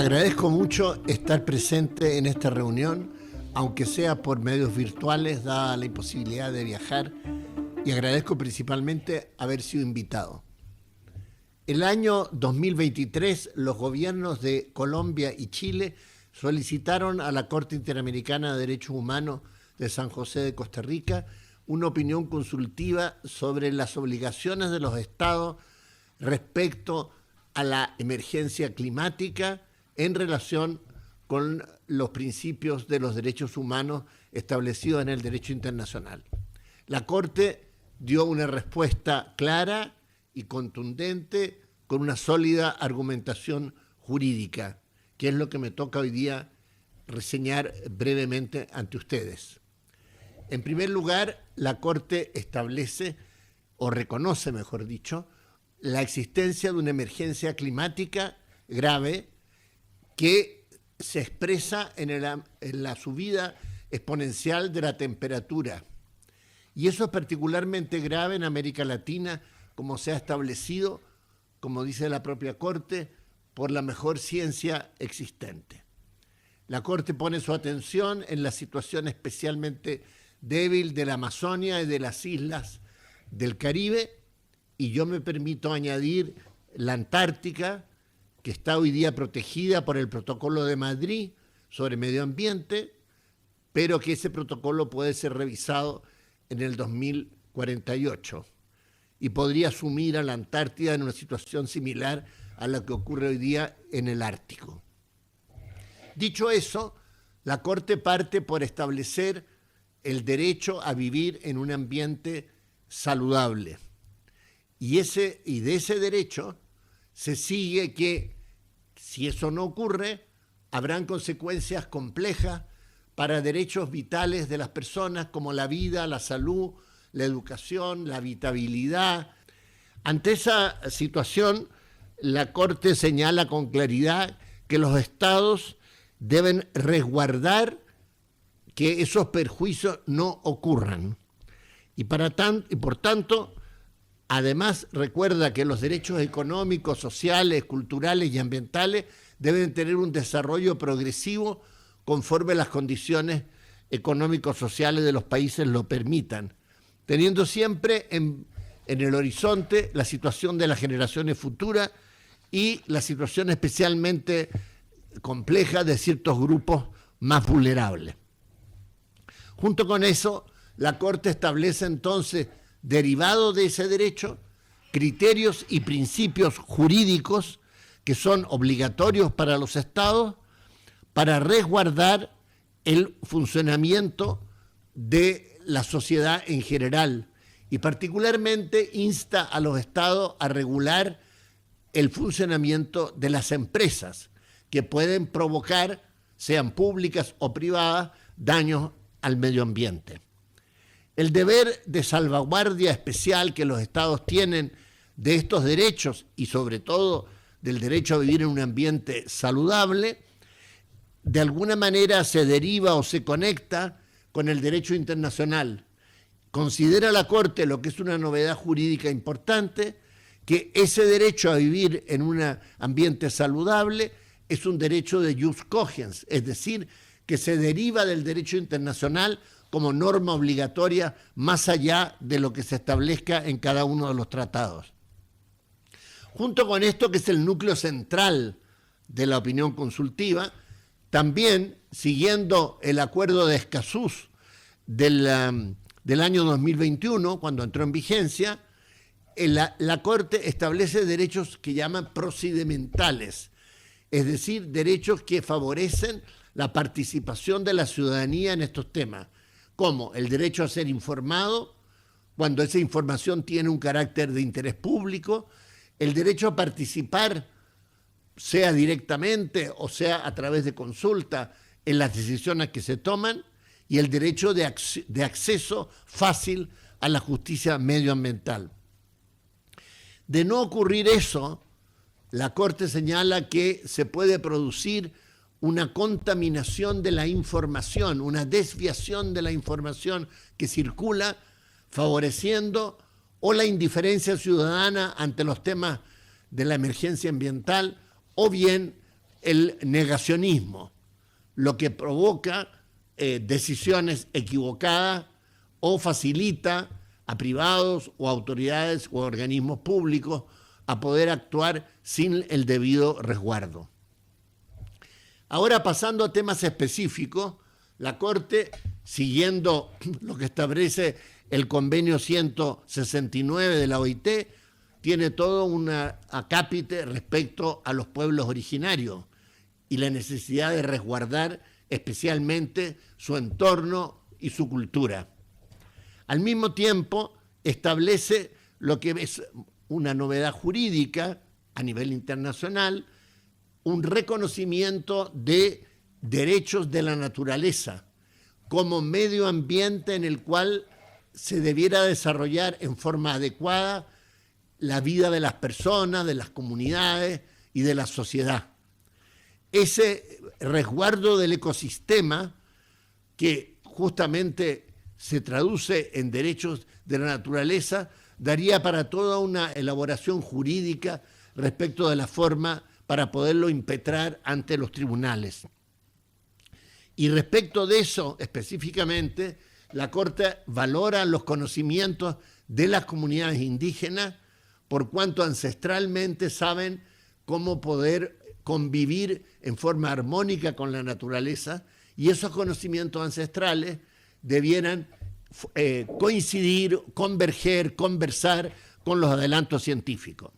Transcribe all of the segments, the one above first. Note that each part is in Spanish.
Agradezco mucho estar presente en esta reunión, aunque sea por medios virtuales, dada la imposibilidad de viajar, y agradezco principalmente haber sido invitado. El año 2023, los gobiernos de Colombia y Chile solicitaron a la Corte Interamericana de Derechos Humanos de San José de Costa Rica una opinión consultiva sobre las obligaciones de los estados respecto a la emergencia climática en relación con los principios de los derechos humanos establecidos en el derecho internacional. La Corte dio una respuesta clara y contundente con una sólida argumentación jurídica, que es lo que me toca hoy día reseñar brevemente ante ustedes. En primer lugar, la Corte establece, o reconoce, mejor dicho, la existencia de una emergencia climática grave que se expresa en la subida exponencial de la temperatura. Y eso es particularmente grave en América Latina, como se ha establecido, como dice la propia Corte, por la mejor ciencia existente. La Corte pone su atención en la situación especialmente débil de la Amazonia y de las islas del Caribe, y yo me permito añadir la Antártica, que está hoy día protegida por el Protocolo de Madrid sobre medio ambiente, pero que ese protocolo puede ser revisado en el 2048 y podría sumir a la Antártida en una situación similar a la que ocurre hoy día en el Ártico. Dicho eso, la Corte parte por establecer el derecho a vivir en un ambiente saludable. Y de ese derecho se sigue que, si eso no ocurre, habrán consecuencias complejas para derechos vitales de las personas como la vida, la salud, la educación, la habitabilidad. Ante esa situación, la Corte señala con claridad que los estados deben resguardar que esos perjuicios no ocurran. Y por tanto, además recuerda que los derechos económicos, sociales, culturales y ambientales deben tener un desarrollo progresivo conforme las condiciones económicos sociales de los países lo permitan, teniendo siempre en el horizonte la situación de las generaciones futuras y la situación especialmente compleja de ciertos grupos más vulnerables. Junto con eso, la Corte establece entonces, derivado de ese derecho, criterios y principios jurídicos que son obligatorios para los estados para resguardar el funcionamiento de la sociedad en general, y particularmente insta a los estados a regular el funcionamiento de las empresas que pueden provocar, sean públicas o privadas, daños al medio ambiente. El deber de salvaguardia especial que los estados tienen de estos derechos y sobre todo del derecho a vivir en un ambiente saludable, de alguna manera se deriva o se conecta con el derecho internacional. Considera la Corte, lo que es una novedad jurídica importante, que ese derecho a vivir en un ambiente saludable es un derecho de jus cogens, es decir, que se deriva del derecho internacional como norma obligatoria más allá de lo que se establezca en cada uno de los tratados. Junto con esto, que es el núcleo central de la opinión consultiva, también siguiendo el acuerdo de Escazú del año 2021, cuando entró en vigencia, la Corte establece derechos que llaman procedimentales, es decir, derechos que favorecen la participación de la ciudadanía en estos temas, como el derecho a ser informado cuando esa información tiene un carácter de interés público, el derecho a participar, sea directamente o sea a través de consulta, en las decisiones que se toman, y el derecho de acceso fácil a la justicia medioambiental. De no ocurrir eso, la Corte señala que se puede producir una contaminación de la información, una desviación de la información que circula, favoreciendo o la indiferencia ciudadana ante los temas de la emergencia ambiental, o bien el negacionismo, lo que provoca decisiones equivocadas o facilita a privados o autoridades o organismos públicos a poder actuar sin el debido resguardo. Ahora, pasando a temas específicos, la Corte, siguiendo lo que establece el convenio 169 de la OIT, tiene todo un acápite respecto a los pueblos originarios y la necesidad de resguardar especialmente su entorno y su cultura. Al mismo tiempo, establece lo que es una novedad jurídica a nivel internacional, un reconocimiento de derechos de la naturaleza como medio ambiente en el cual se debiera desarrollar en forma adecuada la vida de las personas, de las comunidades y de la sociedad. Ese resguardo del ecosistema que justamente se traduce en derechos de la naturaleza daría para toda una elaboración jurídica respecto de la forma para poderlo impetrar ante los tribunales. Y respecto de eso específicamente, la Corte valora los conocimientos de las comunidades indígenas por cuanto ancestralmente saben cómo poder convivir en forma armónica con la naturaleza, y esos conocimientos ancestrales debieran coincidir, converger, conversar con los adelantos científicos.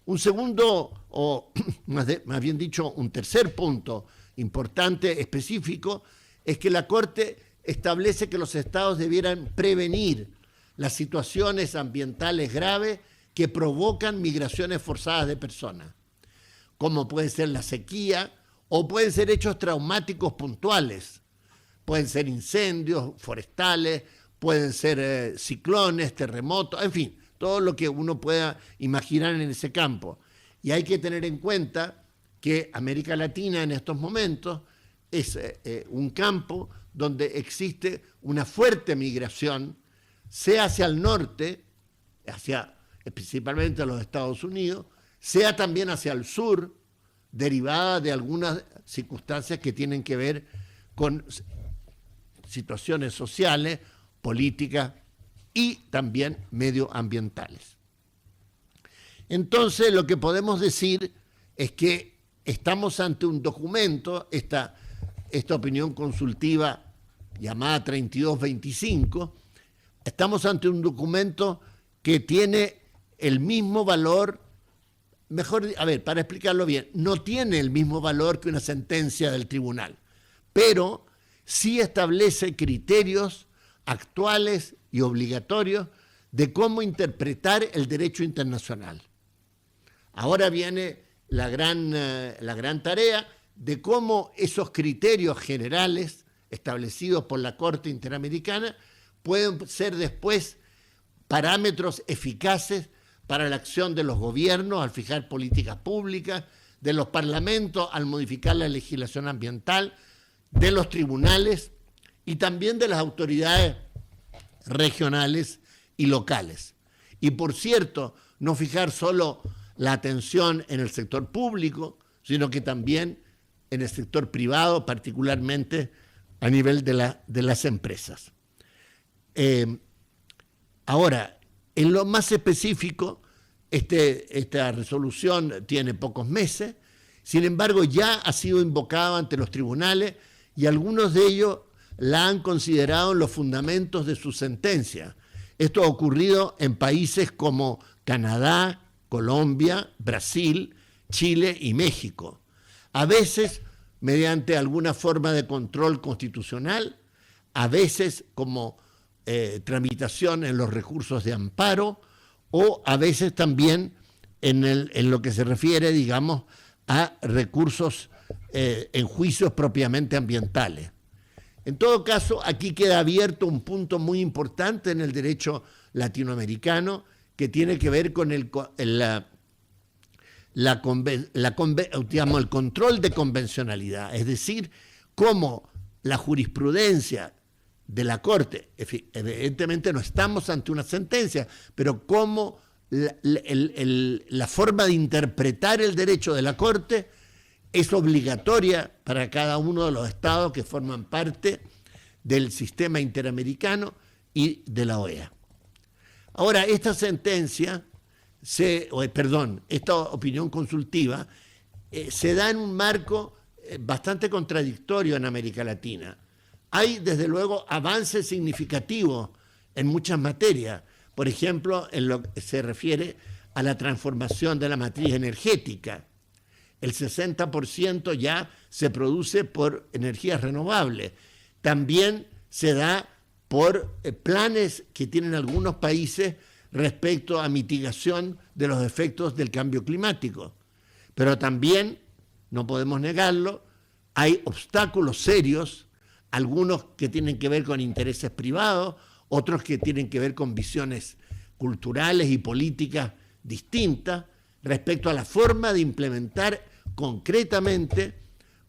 Un segundo, o más bien dicho, un tercer punto importante, específico, es que la Corte establece que los estados debieran prevenir las situaciones ambientales graves que provocan migraciones forzadas de personas, como puede ser la sequía o pueden ser hechos traumáticos puntuales. Pueden ser incendios forestales, pueden ser ciclones, terremotos, en fin, todo lo que uno pueda imaginar en ese campo. Y hay que tener en cuenta que América Latina en estos momentos es un campo donde existe una fuerte migración, sea hacia el norte, principalmente a los Estados Unidos, sea también hacia el sur, derivada de algunas circunstancias que tienen que ver con situaciones sociales, políticas y también medioambientales. Entonces, lo que podemos decir es que estamos ante un documento, esta opinión consultiva llamada 3225, estamos ante un documento que tiene el mismo valor, para explicarlo bien, no tiene el mismo valor que una sentencia del tribunal, pero sí establece criterios actuales y obligatorios de cómo interpretar el derecho internacional. Ahora viene la gran tarea de cómo esos criterios generales establecidos por la Corte Interamericana pueden ser después parámetros eficaces para la acción de los gobiernos al fijar políticas públicas, de los parlamentos al modificar la legislación ambiental, de los tribunales y también de las autoridades regionales y locales. Y por cierto, no fijar solo la atención en el sector público, sino que también en el sector privado, particularmente a nivel de las empresas. Ahora, en lo más específico, esta resolución tiene pocos meses, sin embargo ya ha sido invocada ante los tribunales y algunos de ellos la han considerado en los fundamentos de su sentencia. Esto ha ocurrido en países como Canadá, Colombia, Brasil, Chile y México. A veces mediante alguna forma de control constitucional, a veces como tramitación en los recursos de amparo o a veces también en lo que se refiere, digamos, a recursos en juicios propiamente ambientales. En todo caso, aquí queda abierto un punto muy importante en el derecho latinoamericano que tiene que ver con el control de convencionalidad, es decir, cómo la jurisprudencia de la Corte, evidentemente no estamos ante una sentencia, pero cómo la forma de interpretar el derecho de la Corte es obligatoria para cada uno de los estados que forman parte del sistema interamericano y de la OEA. Ahora, esta sentencia, esta opinión consultiva, se da en un marco bastante contradictorio en América Latina. Hay, desde luego, avances significativos en muchas materias, por ejemplo, en lo que se refiere a la transformación de la matriz energética. El 60% ya se produce por energías renovables. También se da por planes que tienen algunos países respecto a mitigación de los efectos del cambio climático. Pero también, no podemos negarlo, hay obstáculos serios, algunos que tienen que ver con intereses privados, otros que tienen que ver con visiones culturales y políticas distintas respecto a la forma de implementar concretamente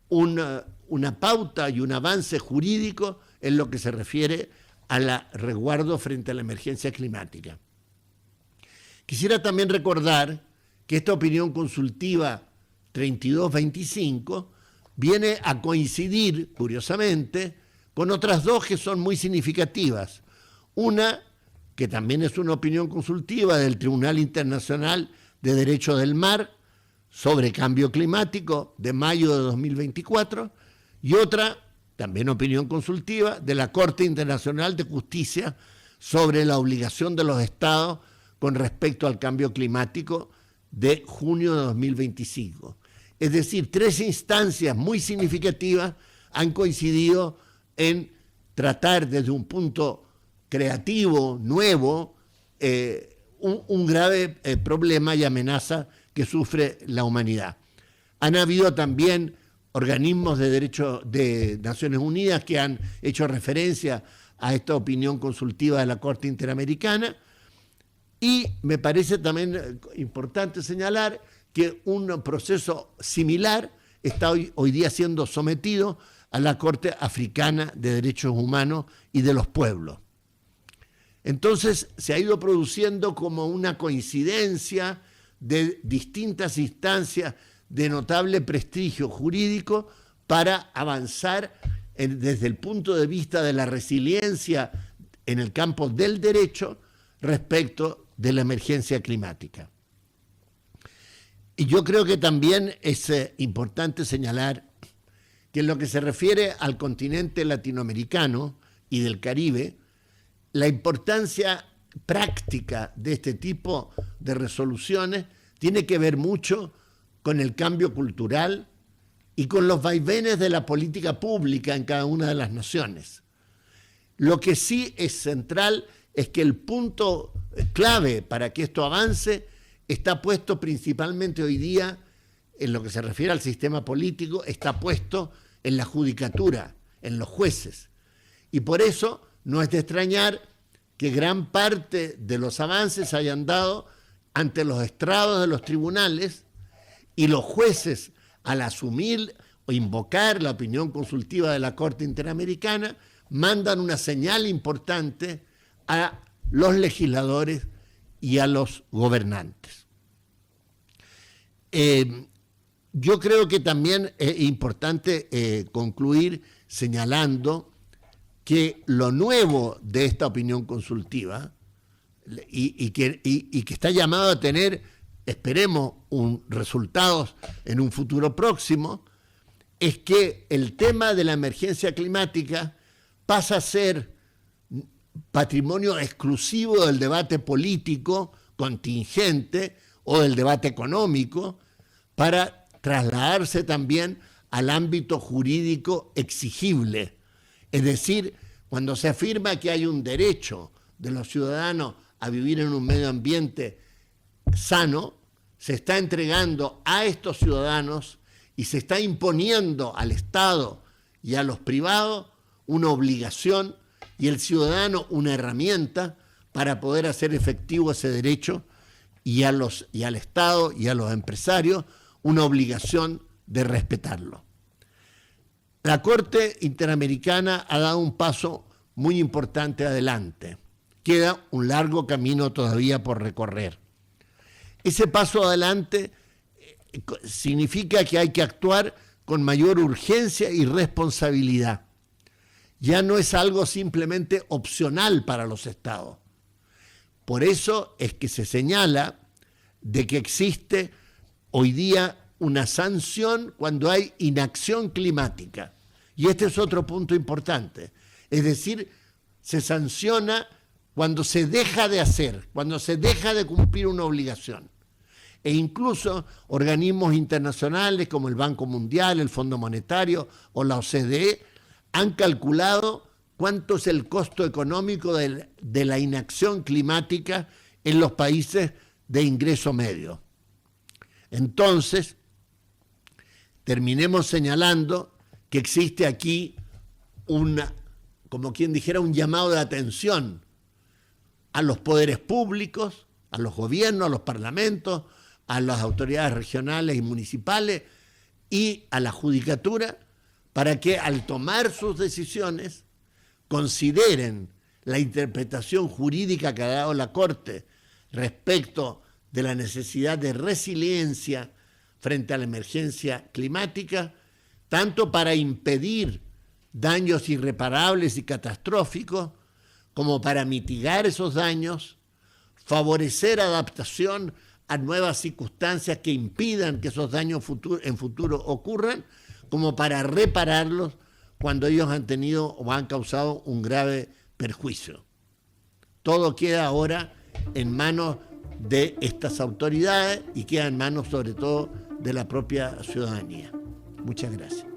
una pauta y un avance jurídico en lo que se refiere al resguardo frente a la emergencia climática. Quisiera también recordar que esta opinión consultiva 3225 viene a coincidir, curiosamente, con otras dos que son muy significativas. Una, que también es una opinión consultiva del Tribunal Internacional de Derecho del Mar sobre Cambio Climático de mayo de 2024, y otra, también opinión consultiva, de la Corte Internacional de Justicia sobre la obligación de los estados con respecto al cambio climático de junio de 2025. Es decir, tres instancias muy significativas han coincidido en tratar desde un punto creativo, nuevo, un grave problema y amenaza que sufre la humanidad. Han habido también organismos de derecho de Naciones Unidas que han hecho referencia a esta opinión consultiva de la Corte Interamericana, y me parece también importante señalar que un proceso similar está hoy día siendo sometido a la Corte Africana de Derechos Humanos y de los Pueblos. Entonces se ha ido produciendo como una coincidencia de distintas instancias de notable prestigio jurídico para avanzar desde el punto de vista de la resiliencia en el campo del derecho respecto de la emergencia climática. Y yo creo que también es importante señalar que en lo que se refiere al continente latinoamericano y del Caribe, la importancia práctica de este tipo de resoluciones tiene que ver mucho con el cambio cultural y con los vaivenes de la política pública en cada una de las naciones. Lo que sí es central es que el punto clave para que esto avance está puesto principalmente hoy día, en lo que se refiere al sistema político, está puesto en la judicatura, en los jueces. Y por eso no es de extrañar que gran parte de los avances hayan dado ante los estrados de los tribunales, y los jueces, al asumir o invocar la opinión consultiva de la Corte Interamericana, mandan una señal importante a los legisladores y a los gobernantes. Yo creo que también es importante concluir señalando que lo nuevo de esta opinión consultiva y que está llamado a tener, esperemos, resultados en un futuro próximo, es que el tema de la emergencia climática pasa a ser patrimonio exclusivo del debate político contingente o del debate económico, para trasladarse también al ámbito jurídico exigible. Es decir, cuando se afirma que hay un derecho de los ciudadanos a vivir en un medio ambiente sano, se está entregando a estos ciudadanos y se está imponiendo al Estado y a los privados una obligación, y el ciudadano una herramienta para poder hacer efectivo ese derecho, y al Estado y a los empresarios una obligación de respetarlo. La Corte Interamericana ha dado un paso muy importante adelante. Queda un largo camino todavía por recorrer. Ese paso adelante significa que hay que actuar con mayor urgencia y responsabilidad. Ya no es algo simplemente opcional para los estados. Por eso es que se señala de que existe hoy día una sanción cuando hay inacción climática. Y este es otro punto importante. Es decir, se sanciona cuando se deja de hacer, cuando se deja de cumplir una obligación. E incluso organismos internacionales como el Banco Mundial, el Fondo Monetario o la OCDE han calculado cuánto es el costo económico de la inacción climática en los países de ingreso medio. Entonces, terminemos señalando que existe aquí como quien dijera, un llamado de atención a los poderes públicos, a los gobiernos, a los parlamentos, a las autoridades regionales y municipales y a la judicatura, para que al tomar sus decisiones consideren la interpretación jurídica que ha dado la Corte respecto de la necesidad de resiliencia frente a la emergencia climática, tanto para impedir daños irreparables y catastróficos, como para mitigar esos daños, favorecer adaptación a nuevas circunstancias que impidan que esos daños en futuro ocurran, como para repararlos cuando ellos han tenido o han causado un grave perjuicio. Todo queda ahora en manos de estas autoridades y queda en manos sobre todo de la propia ciudadanía. Muchas gracias.